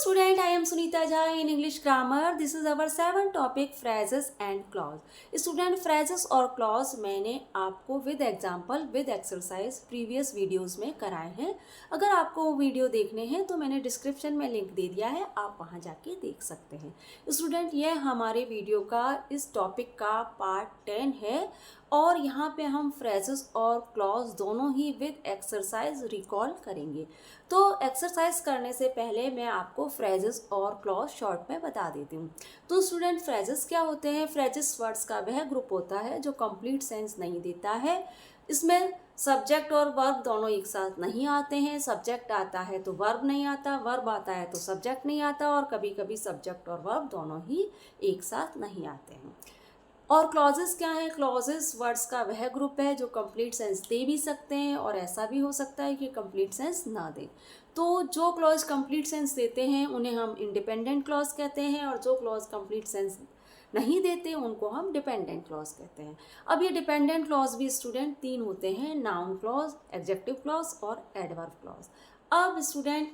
student, I am Sunita Jha in English grammar. This is our 7th topic phrases and clause. Student, phrases और clause मैंने आपको with example with exercise previous videos में कराए हैं. अगर आपको वो वीडियो देखने हैं तो मैंने डिस्क्रिप्शन में लिंक दे दिया है, आप वहाँ जाके देख सकते हैं. स्टूडेंट, ये हमारे वीडियो का इस टॉपिक का पार्ट 10 है और यहाँ पे हम फ्रेजेस और क्लॉज दोनों ही विद एक्सरसाइज रिकॉल करेंगे. तो एक्सरसाइज करने से पहले मैं आपको फ्रेजेस और क्लॉज शॉर्ट में बता देती हूँ. तो स्टूडेंट, फ्रेजेस क्या होते हैं? फ्रेजेस वर्ड्स का वह ग्रुप होता है जो कंप्लीट सेंस नहीं देता है. इसमें सब्जेक्ट और वर्ब दोनों एक साथ नहीं आते हैं. सब्जेक्ट आता है तो वर्ब नहीं आता, वर्ब आता है तो सब्जेक्ट नहीं आता और कभी कभी सब्जेक्ट और वर्ब दोनों ही एक साथ नहीं आते हैं. और क्लॉजेस क्या है? क्लॉजेस वर्ड्स का वह ग्रुप है जो कंप्लीट सेंस दे भी सकते हैं और ऐसा भी हो सकता है कि कंप्लीट सेंस ना दें. तो जो क्लॉज कंप्लीट सेंस देते हैं उन्हें हम इंडिपेंडेंट क्लॉज कहते हैं और जो क्लॉज कंप्लीट सेंस नहीं देते उनको हम डिपेंडेंट क्लॉज कहते हैं. अब ये डिपेंडेंट क्लॉज भी स्टूडेंट 3 होते हैं: नाउन क्लॉज, एडजेक्टिव क्लॉज और एडवर्ब क्लॉज. अब स्टूडेंट,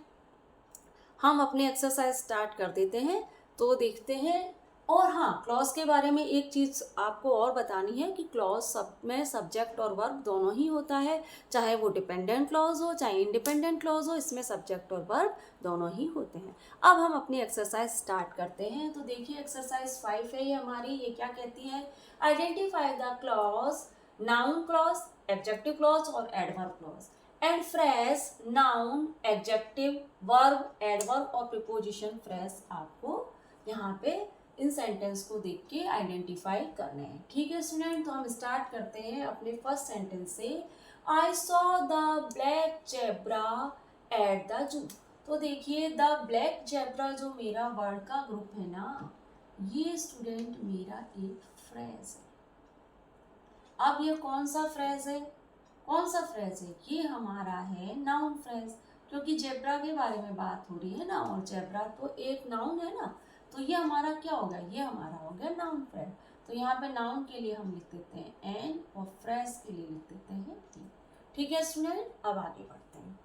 हम अपनी एक्सरसाइज स्टार्ट कर देते हैं. तो देखते हैं. और हाँ, क्लॉज के बारे में एक चीज़ आपको और बतानी है कि क्लॉज सब में सब्जेक्ट और वर्ब दोनों ही होता है. चाहे वो डिपेंडेंट क्लॉज हो चाहे इंडिपेंडेंट क्लॉज हो, इसमें सब्जेक्ट और वर्ब दोनों ही होते हैं. अब हम अपनी एक्सरसाइज स्टार्ट करते हैं. तो देखिए, एक्सरसाइज 5 है ये हमारी. ये क्या कहती है? Identify the clause, noun clause, adjective clause और adverb clause and phrase, noun, adjective, verb, adverb और प्रीपोजिशन फ्रेज आपको यहाँ पे इन सेंटेंस को देख के आइडेंटिफाई करने हैं. ठीक है स्टूडेंट, तो हम स्टार्ट करते हैं अपने फर्स्ट सेंटेंस से. I saw the black zebra at the zoo. तो देखिए, द ब्लैक जेब्रा जो मेरा वर्ड का ग्रुप है ना, ये स्टूडेंट मेरा एक फ्रेज है. अब ये कौन सा फ्रेज है? कौन सा फ्रेज है? ये हमारा है नाउन फ्रेज, क्योंकि जेब्रा के बारे में बात हो रही है ना, और जेब्रा तो एक नाउन है ना. तो ये हमारा क्या होगा? ये हमारा हो गया नाउन फ्रेज. तो यहाँ पे नाउन के लिए हम लिख देते हैं एन और फ्रेज के लिए लिख देते हैं टी. ठीक है स्टूडेंट, अब आगे बढ़ते हैं.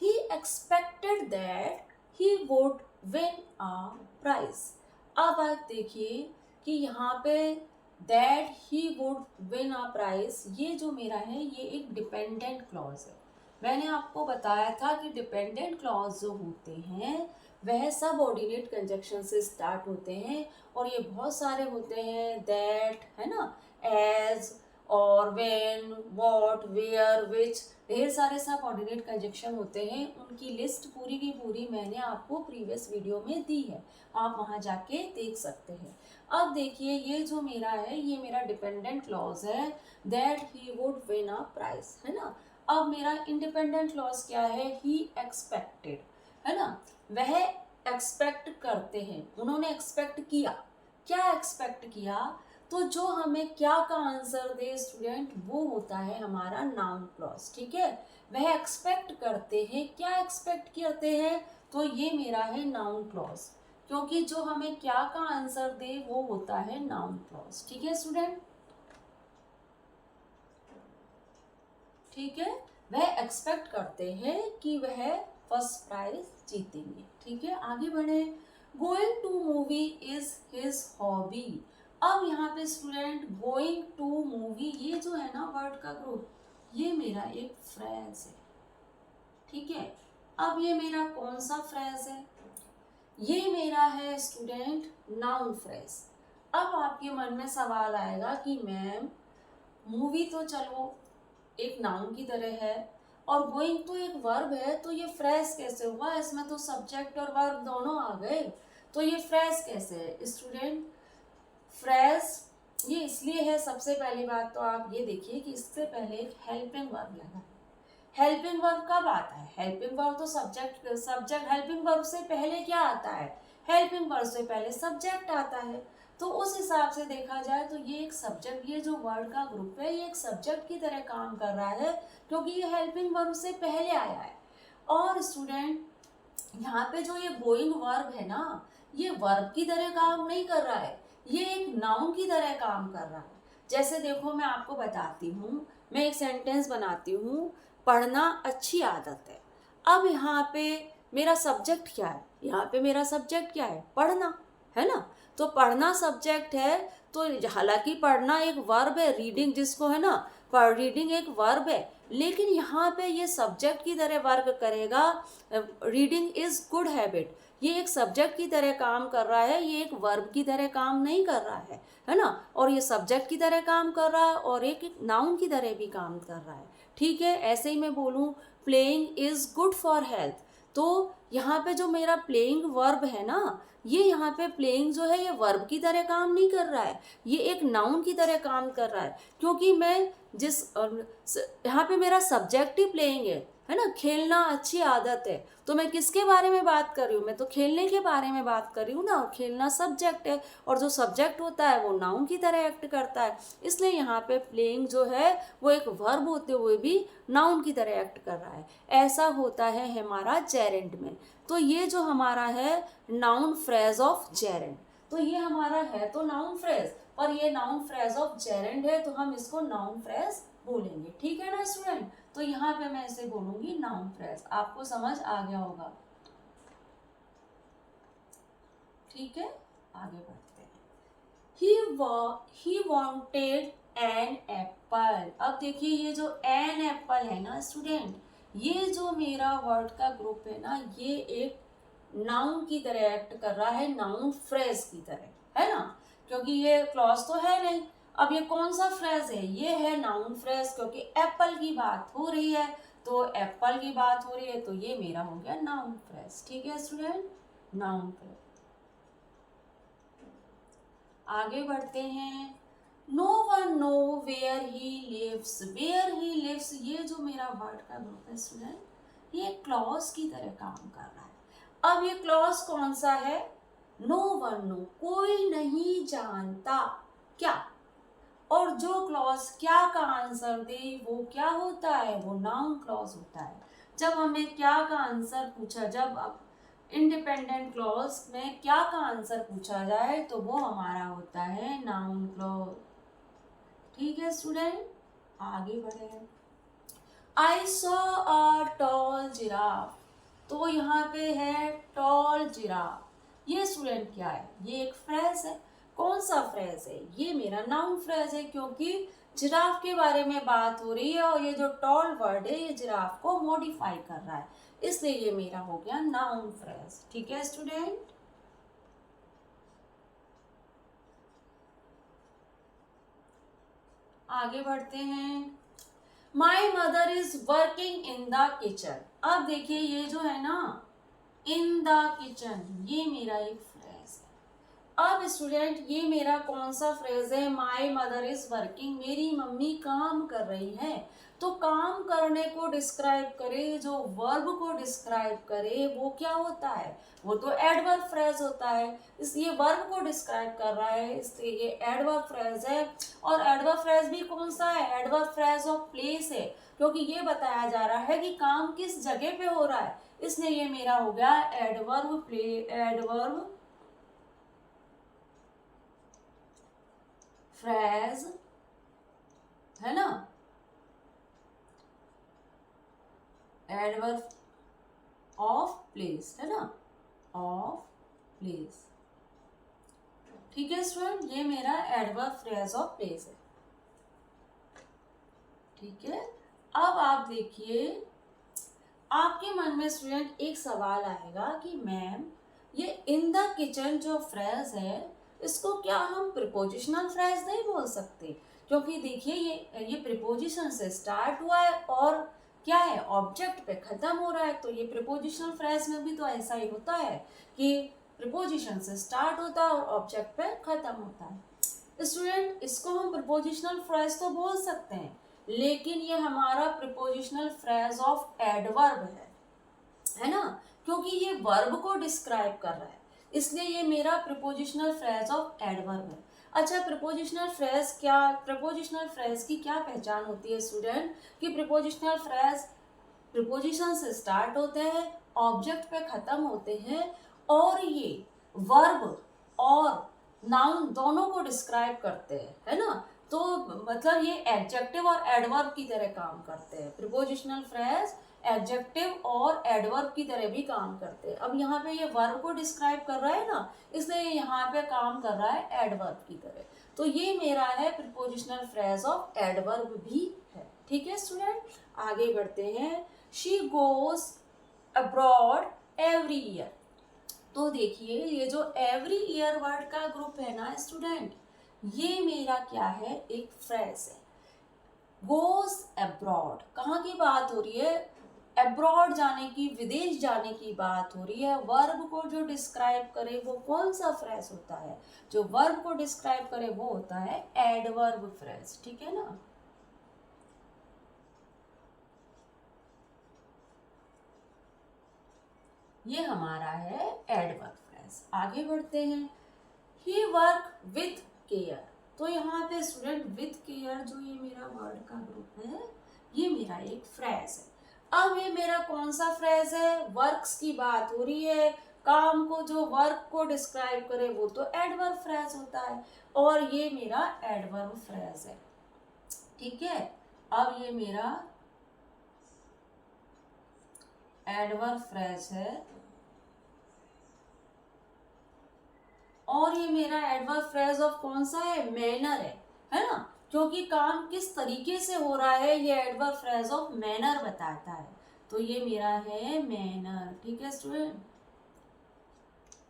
He expected that he would win a prize. अब आप देखिए कि यहाँ पे that he would win a prize, ये जो मेरा है ये एक डिपेंडेंट क्लॉज है. मैंने आपको बताया था कि डिपेंडेंट क्लॉज जो होते हैं वह सब ऑर्डिनेट कंजक्शन से स्टार्ट होते हैं और ये बहुत सारे होते हैं. दैट है ना, एज और व्हेन, व्हाट, वेयर, विच, ढेर सारे सब ऑर्डिनेट कंजक्शन होते हैं. उनकी लिस्ट पूरी की पूरी मैंने आपको प्रीवियस वीडियो में दी है, आप वहाँ जाके देख सकते हैं. अब देखिए, ये जो मेरा है ये मेरा डिपेंडेंट क्लॉज है, that he would win a prize, है ना. अब मेरा इंडिपेंडेंट क्लॉज क्या है? ही एक्सपेक्टेड, है ना. वह एक्सपेक्ट करते हैं, उन्होंने एक्सपेक्ट किया. क्या एक्सपेक्ट किया? तो जो हमें क्या का आंसर दे स्टूडेंट, वो होता है हमारा नाउन क्लॉज. ठीक है, वह एक्सपेक्ट करते हैं. क्या एक्सपेक्ट करते हैं? तो ये मेरा है नाउन क्लॉज, क्योंकि जो हमें क्या का आंसर दे वो होता है नाउन क्लॉज. ठीक है स्टूडेंट, ठीक है. वह एक्सपेक्ट करते हैं कि वह फर्स्ट प्राइज जीतेंगे. ठीक है, आगे बढ़े. Going to movie is his hobby. अब यहाँ पे स्टूडेंट, गोइंग टू मूवी, ये जो है ना वर्ड का ग्रुप, ये मेरा एक फ्रेज है. ठीक है, अब ये मेरा कौन सा फ्रेज है? ये मेरा है स्टूडेंट नाउन फ्रेज. अब आपके मन में सवाल आएगा कि मैम, मूवी तो चलो एक नाउन की तरह है और गोइंग तो एक वर्ब है, तो ये फ्रेज कैसे हुआ? इसमें तो सब्जेक्ट और वर्ब दोनों आ गए, तो ये फ्रेज कैसे है? स्टूडेंट, फ्रेज ये इसलिए है, सबसे पहली बात तो आप ये देखिए कि इससे पहले एक हेल्पिंग वर्ब लगा है. हेल्पिंग वर्ब कब आता है? हेल्पिंग वर्ब तो सब्जेक्ट हेल्पिंग वर्ब से पहले क्या आता है? हेल्पिंग वर्ब से पहले सब्जेक्ट आता है. तो उस हिसाब से देखा जाए तो ये एक सब्जेक्ट, ये जो वर्ड का ग्रुप है ये एक सब्जेक्ट की तरह काम कर रहा है, क्योंकि ये हेल्पिंग वर्ब से पहले आया है. और स्टूडेंट, यहाँ पे जो ये गोइंग वर्ब है ना, ये वर्ब की तरह काम नहीं कर रहा है, ये एक नाउन की तरह काम कर रहा है. जैसे देखो, मैं आपको बताती हूँ, मैं एक सेंटेंस बनाती हूँ, पढ़ना अच्छी आदत है. अब यहाँ पे मेरा सब्जेक्ट क्या है, यहाँ पे मेरा सब्जेक्ट क्या है, पढ़ना, है ना। तो पढ़ना सब्जेक्ट है, तो हालांकि पढ़ना एक वर्ब है, रीडिंग जिसको है ना, रीडिंग एक वर्ब है, लेकिन यहाँ पे ये सब्जेक्ट की तरह वर्क करेगा। रीडिंग इज गुड हैबिट, ये एक सब्जेक्ट की तरह काम कर रहा है, ये एक वर्ब की तरह काम नहीं कर रहा है ना। और ये सब्जेक्ट की तरह काम कर रहा है और एक नाउन की तरह भी काम कर रहा है। ठीक है, ऐसे ही मैं बोलूँ playing is good for health, तो यहाँ पे जो मेरा प्लेइंग वर्ब है ना, ये यहाँ पे प्लेइंग जो है ये वर्ब की तरह काम नहीं कर रहा है, ये एक नाउन की तरह काम कर रहा है, क्योंकि मैं जिस यहाँ पे मेरा सब्जेक्ट ही प्लेइंग है ना। खेलना अच्छी आदत है, तो मैं किसके बारे में बात कर रही हूँ, मैं तो खेलने के बारे में बात कर रही हूँ ना। और खेलना सब्जेक्ट है, और जो सब्जेक्ट होता है वो नाउन की तरह एक्ट करता है, इसलिए यहाँ पे प्लेइंग जो है वो एक वर्ब होते हुए भी नाउन की तरह एक्ट कर रहा है। ऐसा होता है हमारा जेरेंड में। तो ये जो हमारा है नाउन फ्रेज ऑफ जेरेंड, तो ये हमारा है तो नाउन फ्रेज, पर ये नाउन फ्रेज ऑफ जेरेंड है, तो हम इसको नाउन फ्रेज बोलेंगे। ठीक है ना स्टूडेंट, तो यहाँ पे मैं इसे बोलूंगी नाउन फ्रेज। आपको समझ आ गया होगा। ठीक है, आगे बढ़ते हैं। he wanted an apple। अब देखिए ये जो an apple है ना स्टूडेंट, ये जो मेरा वर्ड का ग्रुप है ना, ये एक नाउन की तरह एक्ट कर रहा है, नाउन फ्रेज की तरह, है ना, क्योंकि ये क्लॉज तो है नहीं। अब ये कौन सा फ्रेज है, ये है नाउन फ्रेज, क्योंकि एप्पल की बात हो रही है, तो एप्पल की बात हो रही है, तो ये मेरा हो गया नाउन फ्रेज। ठीक है स्टूडेंट, नाउन फ्रेज। आगे बढ़ते हैं। No one knows where he lives. Where he lives, ये जो मेरा वर्ड का ग्रुप है स्टूडेंट, ये क्लॉज की तरह काम कर रहा है। अब ये क्लॉज कौन सा है, नो वन नो, कोई नहीं जानता क्या, और जो क्लॉज क्या का आंसर दे वो क्या होता है, वो नाउन क्लॉज होता है। जब हमें क्या का आंसर पूछा, जब इंडिपेंडेंट क्लॉज में क्या का आंसर पूछा जाए, तो वो हमारा होता है नाउन क्लॉज। ठीक है स्टूडेंट, आगे बढ़े। I saw a tall giraffe, तो यहाँ पे है टॉल जिराफ। ये स्टूडेंट क्या है, ये एक फ्रेज है। कौन सा फ्रेज है, ये मेरा नाउन फ्रेज है, क्योंकि जिराफ के बारे में बात हो रही है, और ये जो टॉल वर्ड है ये जिराफ को मॉडिफाई कर रहा है, इसलिए ये मेरा हो गया नाउन फ्रेज। ठीक है स्टूडेंट, आगे बढ़ते हैं। My mother is working in the kitchen. अब देखिए ये जो है ना इन द किचन, ये मेरा एक फ्रेज है। अब स्टूडेंट ये मेरा कौन सा फ्रेज है, माई मदर इज वर्किंग, मेरी मम्मी काम कर रही है। तो काम करने को डिस्क्राइब करे, जो वर्ब को डिस्क्राइब करे, वो क्या होता है, वो तो एडवर्ब फ्रेज होता है। इसलिए वर्ब को डिस्क्राइब कर रहा है, इसलिए ये एडवर्ब फ्रेज है। और एडवर्ब फ्रेज भी कौन सा है, एडवर्ब फ्रेज ऑफ प्लेस है, क्योंकि ये बताया जा रहा है कि काम किस जगह पे हो रहा है, इसलिए ये मेरा हो गया एडवर्ब एडवर्ब फ्रेज, है ना, एडवर्ब ऑफ प्लेस, है ना, ऑफ प्लेस। ठीक है स्टूडेंट, ये मेरा एडवर्ब फ्रेज ऑफ प्लेस है। ठीक है, अब आप देखिए आपके मन में स्टूडेंट एक सवाल आएगा कि मैम ये इन द किचन जो फ्रेज है, इसको क्या हम प्रीपोजिशनल फ्रेज नहीं बोल सकते, क्योंकि देखिए ये प्रीपोजिशन से स्टार्ट हुआ है और क्या है, ऑब्जेक्ट पे खत्म हो रहा है। तो ये प्रीपोजिशनल फ्रेज में भी तो ऐसा ही होता है कि प्रीपोजिशन से स्टार्ट होता है और ऑब्जेक्ट पे खत्म होता है। स्टूडेंट इसको हम प्रीपोजिशनल फ्रेज तो बोल सकते हैं, लेकिन ये हमारा प्रीपोजिशनल फ्रेज ऑफ एडवर्ब है ना, क्योंकि ये वर्ब को डिस्क्राइब कर रहा है, इसलिए ये मेरा प्रीपोजिशनल फ्रेज ऑफ एडवर्ब है। अच्छा, प्रीपोजिशनल फ्रेज की क्या पहचान होती है स्टूडेंट, कि प्रीपोजिशनल फ्रेज प्रीपोजिशन से स्टार्ट होते हैं, ऑब्जेक्ट पे खत्म होते हैं, और ये वर्ब और नाउन दोनों को डिस्क्राइब करते हैं, है ना। तो मतलब ये एडजेक्टिव और एडवर्ब की तरह काम करते हैं। प्रीपोजिशनल फ्रेज एडजेक्टिव और एडवर्ब की तरह भी काम करते हैं। अब यहाँ पे ये वर्ब को डिस्क्राइब कर रहा है ना, इसलिए यहाँ पे काम कर रहा है एडवर्ब की तरह। तो ये मेरा है प्रीपोजिशनल फ्रेज ऑफ एडवर्ब भी है। ठीक है स्टूडेंट, आगे बढ़ते हैं। She goes abroad every year. तो देखिए ये जो एवरी ईयर वर्ड का ग्रुप है ना स्टूडेंट, ये मेरा क्या है, एक फ्रेज है। गोज अब्रॉड, कहाँ की बात हो रही है, अब्रॉड जाने की, विदेश जाने की बात हो रही है। वर्ब को जो डिस्क्राइब करे वो कौन सा फ्रेज होता है, जो वर्ब को डिस्क्राइब करे वो होता है एडवर्ब फ्रेज। ठीक है ना, ये हमारा है एडवर्ब फ्रेज। आगे बढ़ते हैं। ही वर्क विथ केयर। तो यहाँ पे स्टूडेंट विथ केयर जो ये मेरा वर्ड का ग्रुप है, ये मेरा एक फ्रेज है। अब ये मेरा कौन सा फ्रेज है, वर्क्स की बात हो रही है, काम को, जो वर्क को डिस्क्राइब करे वो तो एडवर्ब फ्रेज होता है, और ये मेरा एडवर्ब फ्रेज है। ठीक है, अब ये मेरा एडवर्ब फ्रेज है, और ये मेरा एडवर्ब फ्रेज ऑफ कौन सा है, मैनर है ना, क्योंकि काम किस तरीके से हो रहा है ये एडवर्ब फ्रेज ऑफ मैनर बताता है। तो ये मेरा है मैनर। ठीक है स्टूडेंट,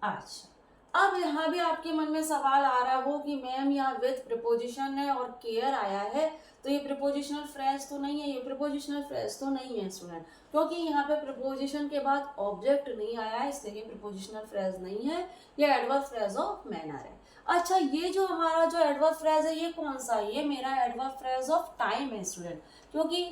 अच्छा अब यहाँ भी आपके मन में सवाल आ रहा हो कि मैम यहाँ विथ प्रीपोजिशन है और केयर आया है, तो ये प्रीपोजिशनल फ्रेज तो नहीं है, ये प्रीपोजिशनल फ्रेज तो नहीं है स्टूडेंट, क्योंकि यहाँ पे प्रीपोजिशन के बाद ऑब्जेक्ट नहीं आया है, इसलिए ये प्रीपोजिशनल फ्रेज नहीं है, ये एडवर्ब फ्रेज ऑफ मैनर है। अच्छा ये जो हमारा जो एडवर्ब फ्रेज है ये कौन सा है, ये मेरा एडवर्ब फ्रेज ऑफ टाइम है स्टूडेंट, क्योंकि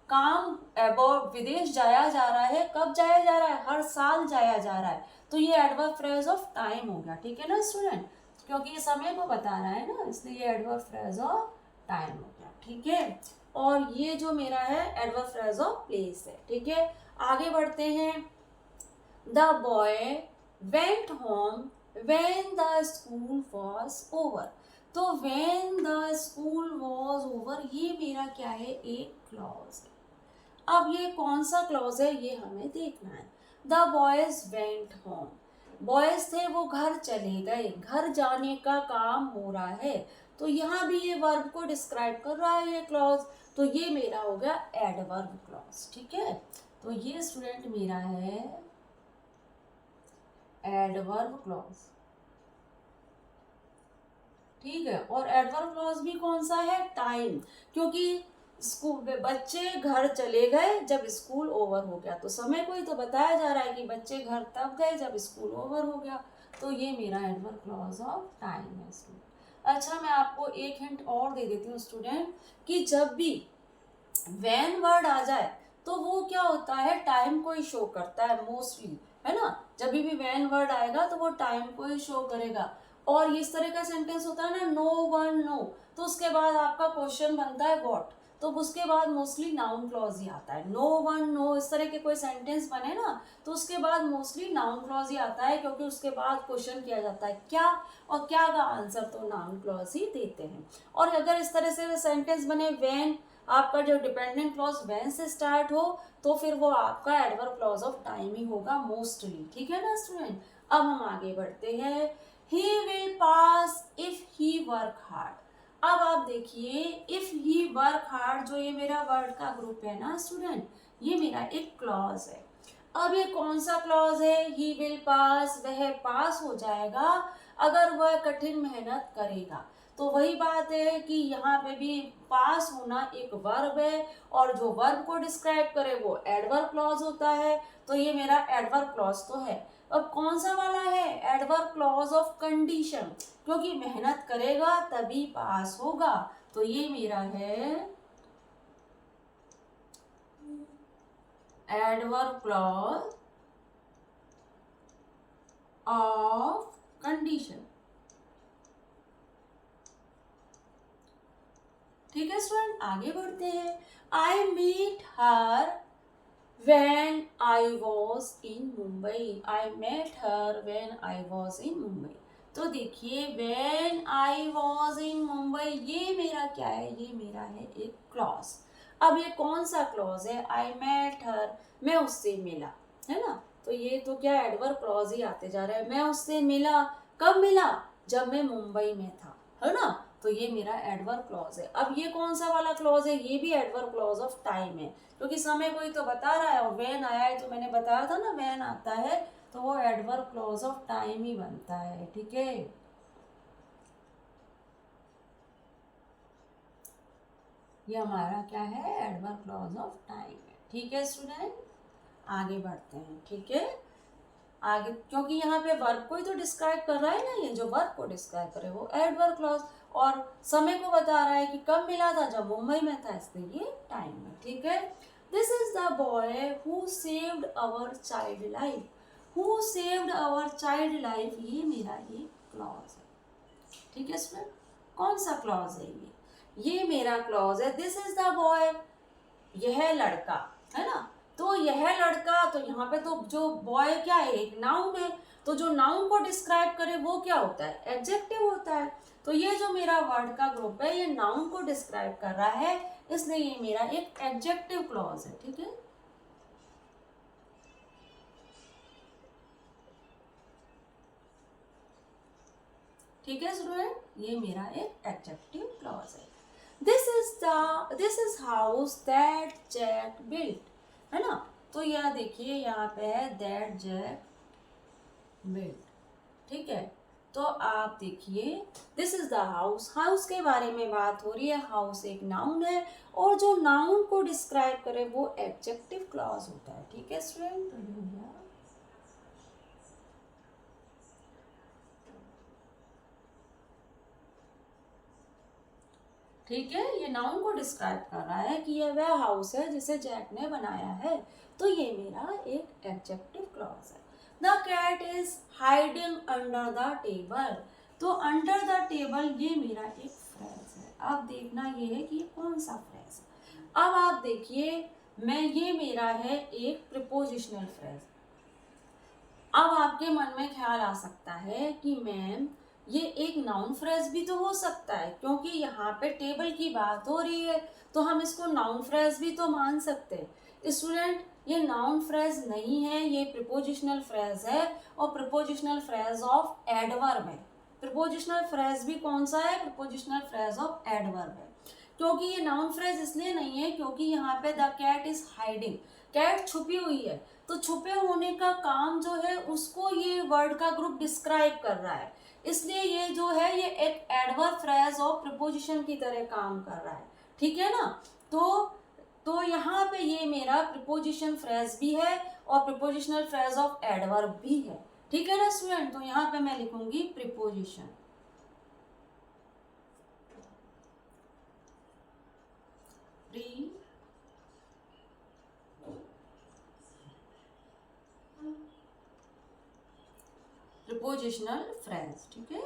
काम अबाउट विदेश जाया जा रहा है, कब जाया जा रहा है, हर साल जाया जा रहा है, तो ये एडवर्ब फ्रेज ऑफ टाइम हो गया। ठीक है ना स्टूडेंट, क्योंकि ये समय को बता रहा है ना, इसलिए ये एडवर्ब फ्रेज ऑफ टाइम हो गया। ठीक है, और ये जो मेरा है एडवर्ब फ्रेज ऑफ प्लेस है। ठीक है, आगे बढ़ते हैं। The boy went home when the school was over. तो when the school was over ये मेरा क्या है, एक क्लॉज है। अब ये कौन सा क्लॉज है ये हमें देखना है। The boys went home, boys थे वो घर चले गए, घर जाने का काम हो रहा है, तो यहाँ भी ये वर्ब को डिस्क्राइब कर रहा है ये क्लॉज, तो ये मेरा हो गया एडवर्ब क्लॉज। ठीक है, तो ये स्टूडेंट मेरा है एडवर्ब क्लॉज। ठीक है, और एडवर्ब क्लॉज भी कौन सा है, टाइम, क्योंकि स्कूल बच्चे घर चले गए जब स्कूल ओवर हो गया, तो समय को ही तो बताया जा रहा है कि बच्चे घर तब गए जब स्कूल ओवर हो गया, तो ये मेरा एडवर्ब क्लॉज ऑफ टाइम है स्टूडेंट। अच्छा मैं आपको एक हिंट और दे देती हूँ स्टूडेंट, कि जब भी व्हेन वर्ड आ जाए तो वो क्या होता है, टाइम को ही शो करता है मोस्टली, है ना, जब भी व्हेन वर्ड आएगा तो वो टाइम को ही शो करेगा। और इस तरह का सेंटेंस होता है ना, नो वन नो, तो उसके बाद आपका क्वेश्चन बनता है व्हाट, तो उसके बाद मोस्टली नाउन क्लॉज ही आता है। नो वन नो इस तरह के कोई सेंटेंस बने ना, तो उसके बाद मोस्टली नाउन क्लॉज ही आता है, क्योंकि उसके बाद क्वेश्चन किया जाता है क्या, और क्या का आंसर तो नाउन क्लॉज ही देते हैं। और अगर इस तरह से सेंटेंस बने व्हेन, आपका जो डिपेंडेंट क्लॉज व्हेन से स्टार्ट हो, तो फिर वो आपका एडवर्ब क्लॉज ऑफ टाइम ही होगा मोस्टली। ठीक है ना स्टूडेंट, अब हम आगे बढ़ते हैं। He will pass if he work hard. अब आप देखिए इफ ही वर्क हार्ड, जो ये मेरा वर्ड का ग्रुप है ना स्टूडेंट, ये मेरा एक क्लॉज है। अब ये कौन सा क्लॉज है, ही विल पास, वह पास हो जाएगा अगर वह कठिन मेहनत करेगा। तो वही बात है कि यहाँ पे भी पास होना एक वर्ब है, और जो वर्ब को डिस्क्राइब करे वो एडवर्ब क्लॉज होता है, तो ये मेरा एडवर्ब क्लॉज तो है। अब कौन सा वाला है, एडवर्ब क्लॉज ऑफ कंडीशन, क्योंकि मेहनत करेगा तभी पास होगा, तो ये मेरा है एडवर्ब क्लॉज ऑफ कंडीशन। ठीक है स्टूडेंट, आगे बढ़ते हैं। I meet her when I was in Mumbai, I met her when I was in Mumbai। तो देखिए when I was in Mumbai ये मेरा क्या है, ये मेरा है एक क्लॉज। अब ये कौन सा क्लॉज है, आई मेट हर, मैं उससे मिला, है ना, तो ये तो क्या एडवर्ब क्लॉज ही आते जा रहा है। मैं उससे मिला, कब मिला, जब मैं मुंबई में था, है ना, तो ये मेरा एडवर्ब क्लॉज है। अब ये कौन सा वाला क्लॉज है, ये भी एडवर्ब क्लॉज ऑफ टाइम है, क्योंकि समय कोई तो बता रहा है, और व्हेन आया है तो मैंने बताया था ना, व्हेन आता है तो वो एडवर्ब क्लॉज ऑफ टाइम ही बनता है, ठीक है। ये हमारा क्या है, एडवर्ब क्लॉज ऑफ टाइम है, ठीक है स्टूडेंट। आगे बढ़ते हैं, ठीक है, आगे, क्योंकि यहाँ पे वर्ब को ही तो डिस्क्राइब कर रहा है ना, ये जो वर्ब को डिस्क्राइब करे वो एडवर्ब क्लॉज, और समय को बता रहा है कि कब मिला था, जब मुंबई में था, इसलिए ये टाइम है, ठीक है। This is the boy who saved our child life, who saved our child life, ये मेरा एक क्लॉज है, ठीक है स्टूडेंट। कौन सा क्लॉज है ये मेरा क्लॉज है। दिस इज द बॉय, यह लड़का, है ना, तो यह लड़का, तो यहाँ पे तो जो बॉय क्या है, एक नाउन है, तो जो नाउन को डिस्क्राइब करे वो क्या होता है, एडजेक्टिव होता है। तो ये जो मेरा वर्ड का ग्रुप है, ये नाउन को डिस्क्राइब कर रहा है, इसलिए ये मेरा एक एडजेक्टिव क्लॉज है, ठीक है। ठीक है स्टूडेंट, ये मेरा एक एडजेक्टिव क्लॉज है। This is house that Jack built, है ना, तो यह देखिए यहाँ पे है दैट जैक बिल्ट, ठीक है। तो आप देखिए, this is the house, house के बारे में बात हो रही है, हाउस एक नाउन है, और जो नाउन को डिस्क्राइब करे वो एडजेक्टिव क्लॉज होता है, ठीक है स्टूडेंट। तो ये हो गया, ठीक है, ये नाउन को डिस्क्राइब कर रहा है कि यह वह हाउस है जिसे जैक ने बनाया है, तो ये मेरा एक एडजेक्टिव क्लॉज है। The cat is hiding under the table, तो अंडर द टेबल ये मेरा एक फ्रेज है। अब देखना ये है कि ये कौन सा फ्रेज है। अब आप देखिए, ये मेरा है एक प्रिपोजिशनल फ्रेज। अब आपके मन में ख्याल आ सकता है कि मैम ये एक नाउन फ्रेज भी तो हो सकता है, क्योंकि यहाँ पे टेबल की बात हो रही है, तो हम इसको नाउन फ्रेज भी तो मान सकते हैं। स्टूडेंट, ये नाउन फ्रेज नहीं है, ये प्रिपोजिशनल फ्रेज है, और प्रिपोजिशनल फ्रेज ऑफ एडवर्ब है। प्रिपोजिशनल फ्रेज भी कौन सा है, प्रिपोजिशनल फ्रेज ऑफ एडवर्ब है। क्योंकि ये नाउन फ्रेज इसलिए नहीं है क्योंकि यहाँ पे the cat is hiding, cat छुपी हुई है, तो छुपे होने का काम जो है उसको ये वर्ड का ग्रुप डिस्क्राइब कर रहा है, इसलिए ये जो है ये एक एडवर्ब फ्रेज और प्रिपोजिशन की तरह काम कर रहा है, ठीक है ना। तो यहाँ पे ये मेरा प्रिपोजिशन फ्रेज भी है और प्रिपोजिशनल फ्रेज ऑफ एडवर्ब भी है, ठीक है ना स्टूडेंट। तो यहाँ पे मैं लिखूंगी प्रिपोजिशन, प्रिपोजिशनल फ्रेज, ठीक है,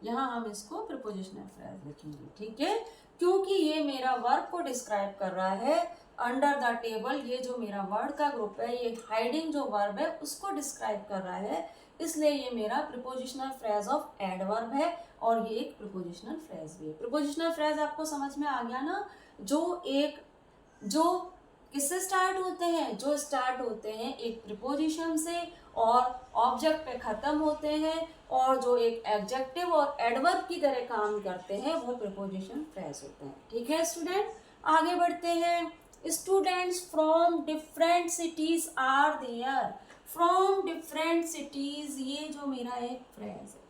यहाँ हम इसको प्रिपोजिशनल फ्रेज लिखेंगे, ठीक है, क्योंकि ये मेरा वर्ब को डिस्क्राइब कर रहा है। अंडर द टेबल, ये जो मेरा वर्ड का ग्रुप है, ये हाइडिंग जो वर्ब है उसको डिस्क्राइब कर रहा है, इसलिए ये मेरा प्रिपोजिशनल फ्रेज ऑफ एडवर्ब है, और ये एक प्रिपोजिशनल फ्रेज भी है। प्रिपोजिशनल फ्रेज आपको समझ में आ गया ना, जो किससे स्टार्ट होते हैं, जो स्टार्ट होते हैं एक प्रिपोजिशन से और ऑब्जेक्ट पे खत्म होते हैं, और जो एक एडजेक्टिव और एडवर्ब की तरह काम करते हैं वो प्रिपोजिशन फ्रेज होते हैं, ठीक है स्टूडेंट। आगे बढ़ते हैं। Students from different cities are there, from different cities, ये जो मेरा एक फ्रेज है,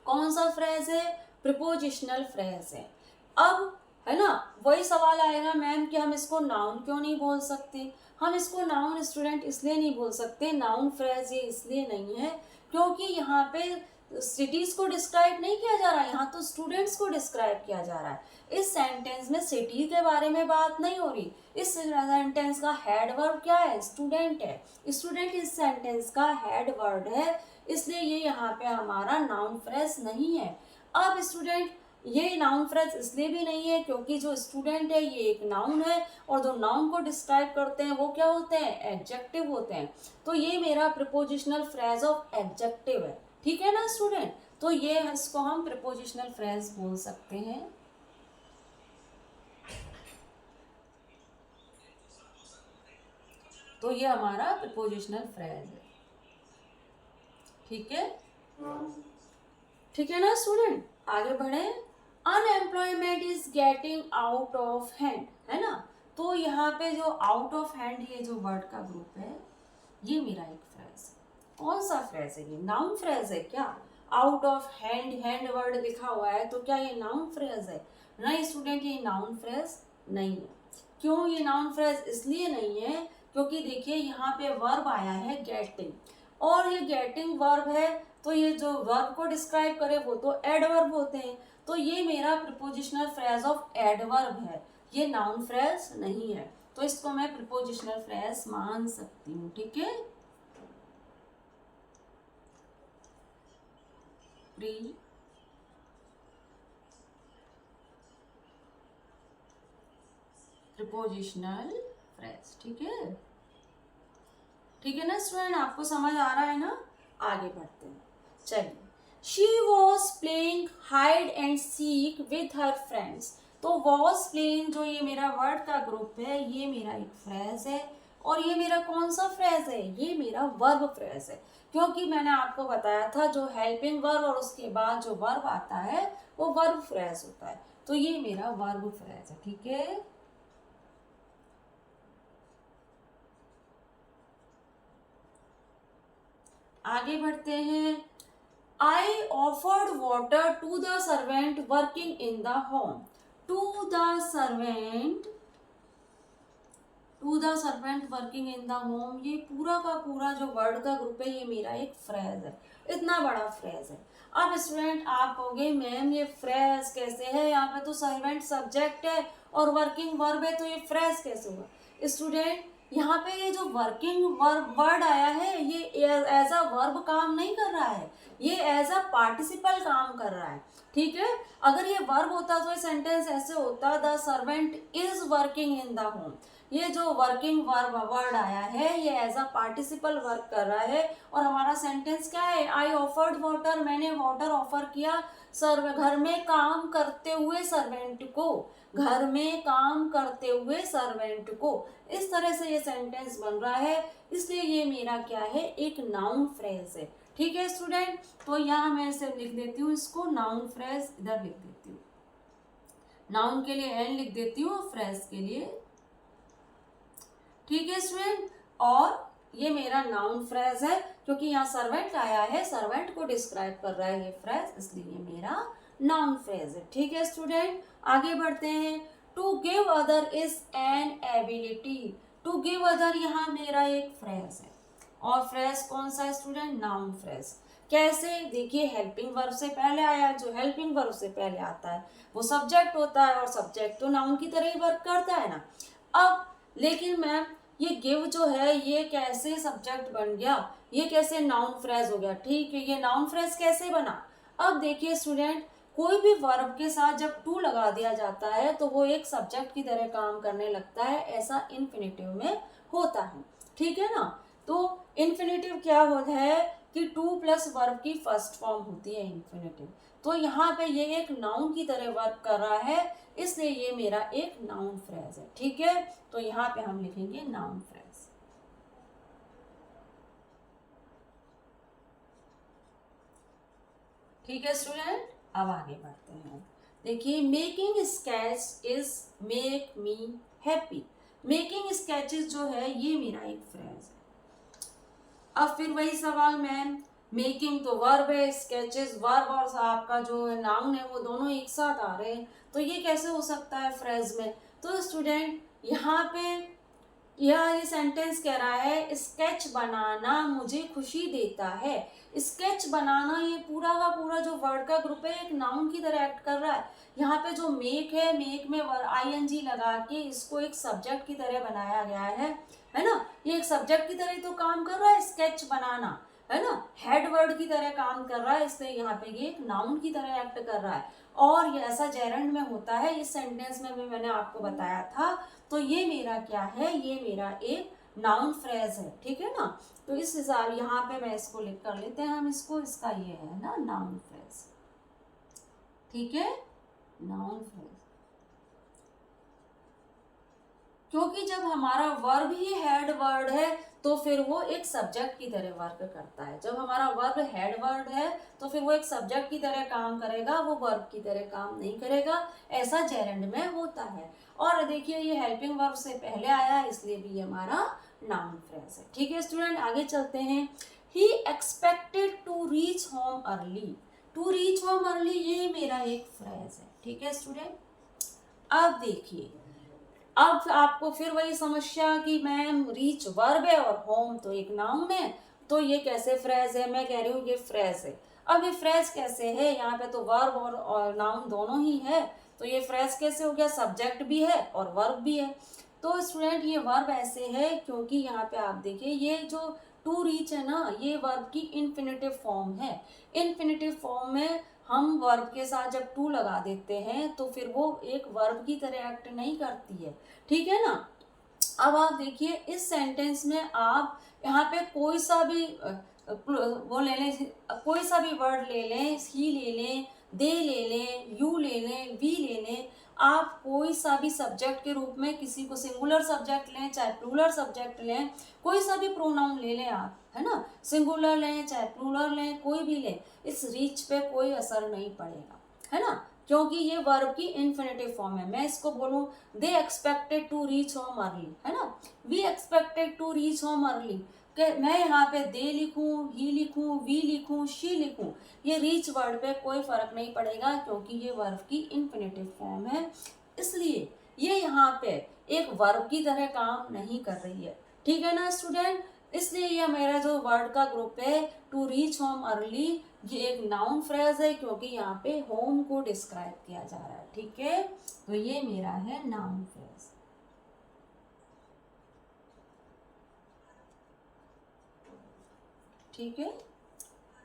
कौन सा फ्रेज है, प्रिपोजिशनल फ्रेज है। अब है ना, वही सवाल आएगा मैम कि हम इसको नाउन क्यों नहीं बोल सकते। हम इसको नाउन स्टूडेंट इसलिए नहीं बोल सकते, नाउन फ्रेज ये इसलिए नहीं है क्योंकि यहाँ पे सिटीज को डिस्क्राइब नहीं किया जा रहा है, यहाँ तो स्टूडेंट्स को डिस्क्राइब किया जा रहा है। इस सेंटेंस में सिटी के बारे में बात नहीं हो रही। इस सेंटेंस का हेड वर्ड क्या है, स्टूडेंट है। स्टूडेंट इस सेंटेंस का हेड वर्ड है, इसलिए ये यहाँ पे हमारा नाउन फ्रेज नहीं है। अब स्टूडेंट, ये नाउन फ्रेज इसलिए भी नहीं है क्योंकि जो स्टूडेंट है ये एक नाउन है, और जो नाउन को डिस्क्राइब करते हैं वो क्या होते हैं, एडजेक्टिव होते हैं। तो ये मेरा प्रिपोजिशनल फ्रेज ऑफ एडजेक्टिव है, ठीक है ना स्टूडेंट। तो ये इसको हम प्रिपोजिशनल फ्रेज बोल सकते हैं। तो ये हमारा प्रीपोजिशनल फ्रेज है। ठीक है, ठीक है ना स्टूडेंट, आगे बढ़े। Unemployment is getting out of hand, है ना। तो यहाँ पे जो आउट ऑफ हैंड ये जो वर्ड का ग्रुप है, ये मेरा एक फ्रेज है। कौन सा फ्रेज है ये? नाउन फ्रेज है क्या? Out of hand, hand word लिखा हुआ है, तो क्या ये नाउन फ्रेज है? नहीं स्टूडेंट, ये नाउन फ्रेज नहीं है। क्यों ये नाउन फ्रेज इसलिए नहीं है क्योंकि देखिए यहाँ पे वर्ब आया है गेटिंग, और ये गेटिंग वर्ब है, तो ये जो वर्ब को डिस्क्राइब करे वो तो एडवर्ब होते हैं। तो ये मेरा प्रीपोजिशनल फ्रेज ऑफ एडवर्ब है, ये नाउन फ्रेज नहीं है। तो इसको मैं प्रीपोजिशनल फ्रेज मान सकती हूँ। ठीक है, प्रीपोजिशनल फ्रेज। ठीक है, ठीक है ना स्टूडेंट, आपको समझ आ रहा है ना? आगे बढ़ते हैं, चलिए। She was playing hide and seek with her friends. तो वॉज प्लेइंग जो ये मेरा वर्ड का ग्रुप है, ये मेरा एक फ्रेज है। और ये मेरा कौन सा फ्रेज है? ये मेरा वर्ब फ्रेज है, क्योंकि मैंने आपको बताया था जो हेल्पिंग वर्ब और उसके बाद जो वर्ब आता है वो वर्ब फ्रेज होता है। तो ये मेरा वर्ब फ्रेज है। ठीक है, आगे बढ़ते हैं। I offered water to the servant working in the home. To the servant, to the servant working in the home, ये पूरा का पूरा जो वर्ड का ग्रुप है ये मेरा एक फ्रेज है। इतना बड़ा फ्रेज है। अब स्टूडेंट आप कहोगे मैम ये फ्रेज कैसे है? यहाँ पे तो सर्वेंट सब्जेक्ट है और वर्किंग वर्ब है, तो ये फ्रेज कैसे हुआ? स्टूडेंट यहाँ पे ये जो वर्किंग वर्ड आया है ये एज अ वर्ब काम नहीं कर रहा है, ये एज अ पार्टिसिपल काम कर रहा है। ठीक है, अगर ये वर्ब होता तो ये सेंटेंस ऐसे होता, the servant is working in the home. ये जो वर्किंग वर्ड आया है ये एज अ पार्टिसिपल वर्क कर रहा है, और हमारा सेंटेंस क्या है? आई ऑफर्ड वाटर, मैंने वाटर ऑफर किया सर्व घर में काम करते हुए सर्वेंट को, घर में काम करते हुए सर्वेंट को। इस तरह से ये सेंटेंस बन रहा है, इसलिए ये मेरा क्या है? एक नाउन फ्रेज है। ठीक है स्टूडेंट, तो यहाँ मैं इसे लिख देती हूँ, इसको नाउन फ्रेज इधर लिख देती हूँ, नाउन के लिए एन लिख देती हूँ, फ्रेज के लिए। ठीक है स्टूडेंट, और ये मेरा नाउन फ्रेज है क्योंकि यहाँ सर्वेंट आया है, सर्वेंट को डिस्क्राइब कर रहा है ये फ्रेज, इसलिए ये मेरा नाउन फ्रेज है। ठीक है स्टूडेंट, आगे बढ़ते हैं। To give other is an ability. To give other यहाँ मेरा एक फ्रेज है, और फ्रेज कौन सा है स्टूडेंट? Noun phrase. कैसे? देखिए हेल्पिंग वर्ब से पहले आया, जो हेल्पिंग वर्ब से पहले आता है वो सब्जेक्ट होता है, और सब्जेक्ट तो नाउन की तरह ही वर्क करता है ना। अब लेकिन मैम ये गिव जो है ये कैसे सब्जेक्ट बन गया, ये कैसे नाउन फ्रेज हो गया? ठीक है, ये नाउन फ्रेज कैसे बना? अब देखिए स्टूडेंट, कोई भी वर्ब के साथ जब टू लगा दिया जाता है तो वो एक सब्जेक्ट की तरह काम करने लगता है, ऐसा इन्फिनेटिव में होता है। ठीक है ना, तो इन्फिनेटिव क्या होता है कि टू प्लस वर्ब की फर्स्ट फॉर्म होती है इन्फिनेटिव। तो यहाँ पे ये एक नाउन की तरह वर्क कर रहा है, इसलिए ये मेरा एक नाउन फ्रेज है। ठीक है, तो यहाँ पे हम लिखेंगे नाउन फ्रेज। ठीक है स्टूडेंट, अब आगे बढ़ते हैं। देखिए making sketch is make me happy. Making sketches जो है ये मेरा एक फ्रेज है। अब फिर वही सवाल मैम, मेकिंग तो वर्ब है, स्केचेस वर्ब और आपका जो नाउन है वो दोनों एक साथ आ रहे हैं, तो ये कैसे हो सकता है फ्रेज में? तो स्टूडेंट यहाँ पे ये सेंटेंस कह रहा है स्केच बनाना मुझे खुशी देता है। स्केच बनाना ये पूरा का पूरा जो वर्ड का ग्रुप है एक नाउन की तरह एक्ट कर रहा है। यहाँ पे जो मेक है, मेक में आईएनजी लगा के इसको एक सब्जेक्ट की तरह बनाया गया है ना। ये एक सब्जेक्ट की तरह तो काम कर रहा है स्केच बनाना, है ना, हेड वर्ड की तरह काम कर रहा है, इसलिए यहाँ पे ये एक नाउन की तरह एक्ट कर रहा है। और ये ऐसा जेरेंड में होता है, इस सेंटेंस में भी मैंने आपको बताया था। तो ये मेरा क्या है? ये मेरा एक नाउन फ्रेज है। ठीक है ना, तो इस हिसाब यहाँ पे मैं इसको लिख कर लेते हैं हम इसको, इसका ये है ना नाउन फ्रेज। ठीक है, नाउन फ्रेज। क्योंकि जब हमारा वर्ब ही हेड वर्ड है तो फिर वो एक सब्जेक्ट की तरह वर्क करता है। जब हमारा वर्ब हेड वर्ड है तो फिर वो एक सब्जेक्ट की तरह काम करेगा, वो वर्ब की तरह काम नहीं करेगा। ऐसा जेरेंड में होता है। और देखिए ये हेल्पिंग वर्ब से पहले आया है, इसलिए भी ये हमारा नाउन फ्रेज है। ठीक है स्टूडेंट, आगे चलते हैं। He expected to reach home early. To reach home early ये मेरा एक फ्रेज है। ठीक है स्टूडेंट, अब देखिए, अब आपको फिर वही समस्या कि मैम रीच वर्ब है और होम तो एक नाउन है, तो ये कैसे फ्रेज है? मैं कह रही हूँ ये फ्रेज है। अब ये फ्रेज कैसे है? यहाँ पे तो वर्ब और नाउन दोनों ही है, तो ये फ्रेज कैसे हो गया? सब्जेक्ट भी है और वर्ब भी है। तो स्टूडेंट ये वर्ब ऐसे है क्योंकि यहाँ पे आप देखिए ये जो टू रीच है ना, ये वर्ब की इन्फिनिटिव फॉर्म है। इन्फिनिटिव फॉर्म में हम वर्ब के साथ जब टू लगा देते हैं तो फिर वो एक वर्ब की तरह एक्ट नहीं करती है। ठीक है ना। अब आप देखिए इस सेंटेंस में आप यहाँ पे कोई सा भी वो ले लें, कोई सा भी वर्ड ले लें, ही ले लें, दे ले लें, यू ले लें, वी ले लें, आप कोई सा भी सब्जेक्ट के रूप में किसी को सिंगुलर सब्जेक्ट लें चाहे प्लूरल सब्जेक्ट लें, कोई सा भी प्रोनाउन ले लें आप, है ना, सिंगुलर लें चाहे प्लूरल लें, कोई भी लें, इस रीच पे कोई असर नहीं पड़ेगा, है ना, क्योंकि ये वर्ब की इन्फिनिटिव फॉर्म है। मैं इसको बोलूँ they expected to reach home early, है ना, we expected to reach home early, मैं यहाँ पे दे लिखूँ, ही लिखूँ, वी लिखूँ, शी लिखूँ, ये रीच वर्ड पे कोई फर्क नहीं पड़ेगा क्योंकि ये वर्ब की इन्फिनिटिव फॉर्म है, इसलिए ये यहाँ पे एक वर्ब की तरह काम नहीं कर रही है। ठीक है ना स्टूडेंट, इसलिए ये मेरा जो वर्ड का ग्रुप है टू रीच होम अर्ली, ये एक नाउन फ्रेज है क्योंकि यहाँ पे होम को डिस्क्राइब किया जा रहा है। ठीक है, तो ये मेरा है नाउन फ्रेज। ठीक है,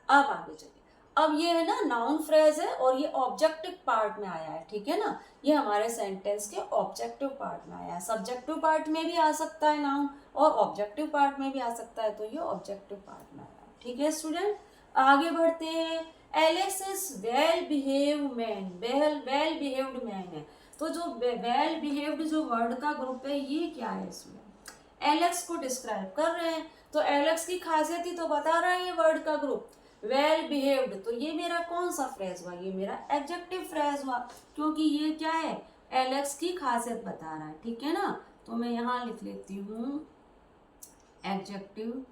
अब आगे चलिए। अब ये है ना नाउन फ्रेज है और ये ऑब्जेक्टिव पार्ट में आया है। ठीक है ना, ये हमारे सेंटेंस के ऑब्जेक्टिव पार्ट में आया है। सब्जेक्टिव पार्ट में भी आ सकता है नाउन और ऑब्जेक्टिव पार्ट में भी आ सकता है, तो ये ऑब्जेक्टिव पार्ट में आया है। ठीक है स्टूडेंट, आगे बढ़ते हैं। Alex is well behaved man, well behaved man है, तो जो वेल बिहेव्ड जो वर्ड का ग्रुप है ये क्या है? इसमें एलेक्स को डिस्क्राइब कर रहे हैं, तो एलेक्स की खासियत ही तो बता रहा है ये वर्ड का ग्रुप वेल बिहेव्ड, तो ये मेरा कौन सा फ्रेज हुआ? ये मेरा एडजेक्टिव फ्रेज हुआ क्योंकि ये क्या है? एलेक्स की खासियत बता रहा है। ठीक है ना, तो मैं यहाँ लिख लेती हूँ एडजेक्टिव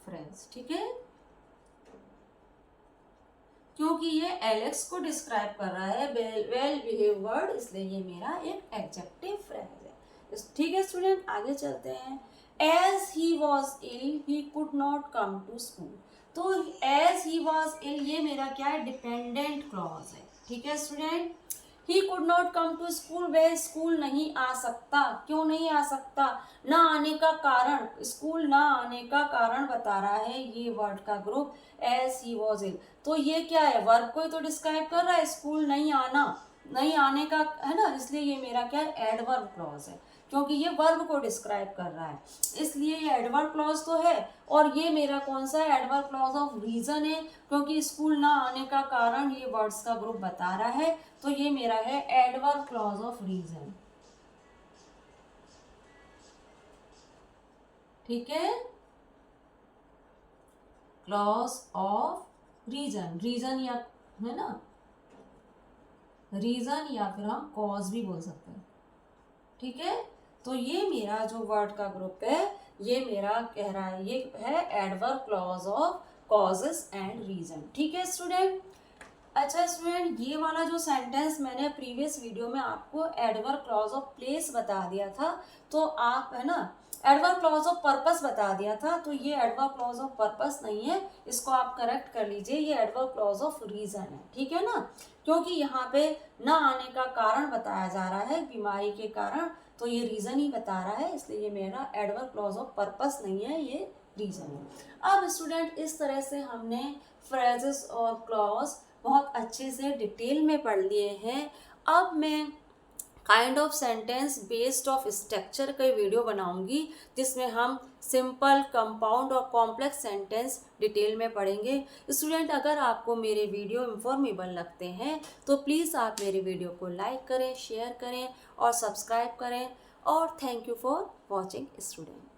फ्रेज। ठीक है, क्योंकि ये एलेक्स को डिस्क्राइब कर रहा है वेल बिहेव वर्ड, इसलिए ये मेरा एक एडजेक्टिव फ्रेज है। ठीक है स्टूडेंट, आगे चलते हैं। As he was ill he could not come to school, तो एज ही वॉज इल ये मेरा क्या है? डिपेंडेंट क्लॉज है। ठीक है student, he could not come to school, वह स्कूल नहीं आ सकता। क्यों नहीं आ सकता? ना आने का कारण, स्कूल ना आने का कारण बता रहा है ये वर्ड का group as he was ill, तो ये क्या है? वर्ब को ही तो डिस्क्राइब कर रहा है, स्कूल नहीं आना, नहीं आने का, है ना, इसलिए ये मेरा क्या है? एडवर्ब क्लॉज है क्योंकि ये वर्ब को डिस्क्राइब कर रहा है, इसलिए ये एडवर्ब क्लॉज तो है। और ये मेरा कौन सा है? एडवर्ब क्लॉज ऑफ रीजन है क्योंकि स्कूल ना आने का कारण ये वर्ड्स का ग्रुप बता रहा है, तो ये मेरा है एडवर्ब क्लॉज ऑफ रीजन। ठीक है, क्लॉज ऑफ रीजन, रीजन या, है ना, रीजन या फिर हम कॉज भी बोल सकते हैं। ठीक है, तो ये मेरा जो वर्ड का ग्रुप है ये मेरा कह रहा है ये है adverb clause of causes and reason. ठीक है स्टूडेंट, अच्छा स्टूडेंट, ये वाला जो सेंटेंस मैंने प्रीवियस वीडियो में आपको एडवर्ब क्लॉज ऑफ प्लेस बता दिया था, तो आप, है ना, एडवर्ब क्लॉज ऑफ पर्पस बता दिया था, तो ये एडवर्ब क्लॉज ऑफ पर्पस नहीं है, इसको आप करेक्ट कर लीजिए, ये एडवर्ब क्लॉज ऑफ रीजन है। ठीक है ना, क्योंकि यहाँ पे ना आने का कारण बताया जा रहा है, बीमारी के कारण, तो ये रीजन ही बता रहा है, इसलिए ये मेरा एडवर्ब क्लॉज ऑफ पर्पस नहीं है, ये रीजन है। अब स्टूडेंट इस तरह से हमने फ्रेजेस और क्लॉज बहुत अच्छे से डिटेल में पढ़ लिए हैं। अब मैं kind of sentence based of structure का वीडियो बनाऊंगी जिसमें हम सिंपल, कंपाउंड और कॉम्प्लेक्स सेंटेंस डिटेल में पढ़ेंगे। स्टूडेंट, अगर आपको मेरे वीडियो इंफॉर्मेबल लगते हैं तो प्लीज़ आप मेरे वीडियो को लाइक करें, शेयर करें और सब्सक्राइब करें। और thank you for watching student.